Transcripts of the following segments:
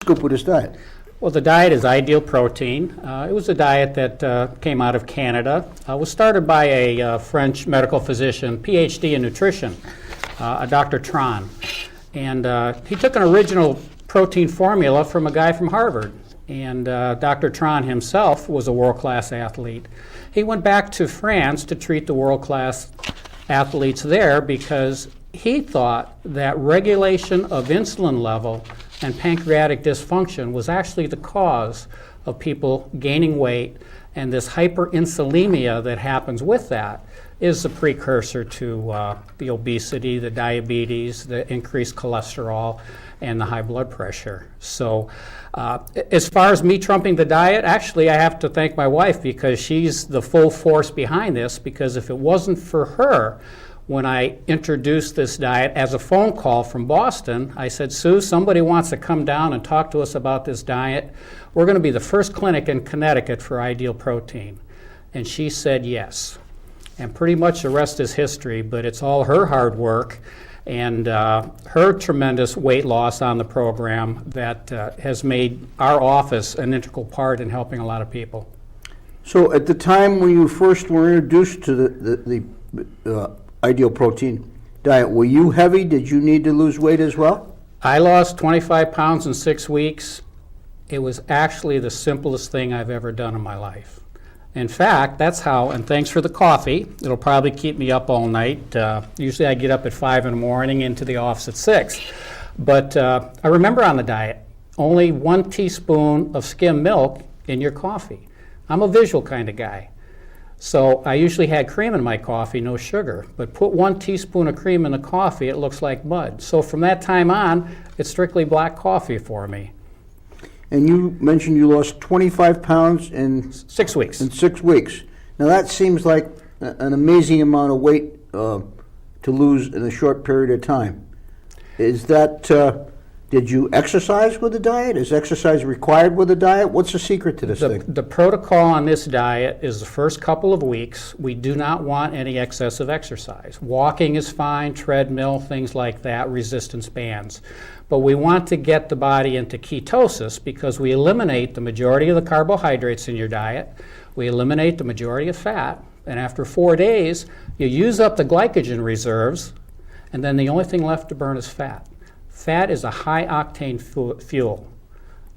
Scoop with this diet? Well, the diet is Ideal Protein. It was a diet that came out of Canada. It was started by a French medical physician, PhD in nutrition, a Dr. Tron. And he took an original protein formula from a guy from Harvard. And Dr. Tron himself was a world-class athlete. He went back to France to treat the world-class athletes there because he thought that regulation of insulin level and pancreatic dysfunction was actually the cause of people gaining weight, and this hyperinsulinemia that happens with that is the precursor to the obesity, the diabetes, the increased cholesterol, and the high blood pressure. So as far as me trumping the diet, actually I have to thank my wife because she's the full force behind this, because if it wasn't for her, when I introduced this diet as a phone call from Boston, I said, Sue, somebody wants to come down and talk to us about this diet. We're going to be the first clinic in Connecticut for Ideal Protein. And she said yes. And pretty much the rest is history, but it's all her hard work and her tremendous weight loss on the program that has made our office an integral part in helping a lot of people. So at the time when you first were introduced to the Ideal Protein diet, were you heavy? Did you need to lose weight as well? I lost 25 pounds in 6 weeks. It was actually the simplest thing I've ever done in my life. In fact, that's how, and thanks for the coffee. It'll probably keep me up all night. Usually I get up at 5 in the morning, into the office at 6. But I remember on the diet, only 1 teaspoon of skim milk in your coffee. I'm a visual kind of guy. So I usually had cream in my coffee, no sugar. But put 1 teaspoon of cream in the coffee, it looks like mud. So from that time on, it's strictly black coffee for me. And you mentioned you lost 25 pounds in 6 weeks. In 6 weeks. Now that seems like an amazing amount of weight to lose in a short period of time. Is that, did you exercise with the diet? Is exercise required with the diet? What's the secret to this thing? The protocol on this diet is the first couple of weeks, we do not want any excessive exercise. Walking is fine, treadmill, things like that, resistance bands. But we want to get the body into ketosis because we eliminate the majority of the carbohydrates in your diet, we eliminate the majority of fat, and after 4 days, you use up the glycogen reserves, and then the only thing left to burn is fat. Fat is a high-octane fuel.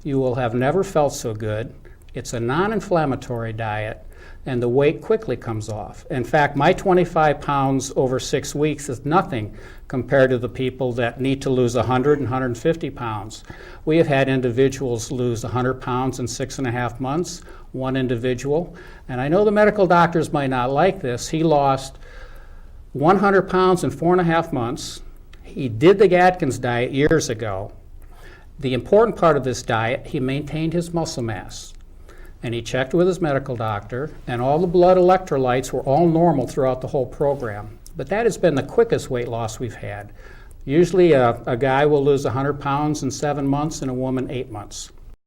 You will have never felt so good. It's a non-inflammatory diet, and the weight quickly comes off. In fact, my 25 pounds over 6 weeks is nothing compared to the people that need to lose 100 and 150 pounds. We have had individuals lose 100 pounds in 6.5 months, one individual. And I know the medical doctors might not like this. He lost 100 pounds in 4.5 months. He did the Atkins diet years ago. The important part of this diet, he maintained his muscle mass. And he checked with his medical doctor, and all the blood electrolytes were all normal throughout the whole program. But that has been the quickest weight loss we've had. Usually a guy will lose 100 pounds in 7 months and a woman 8 months.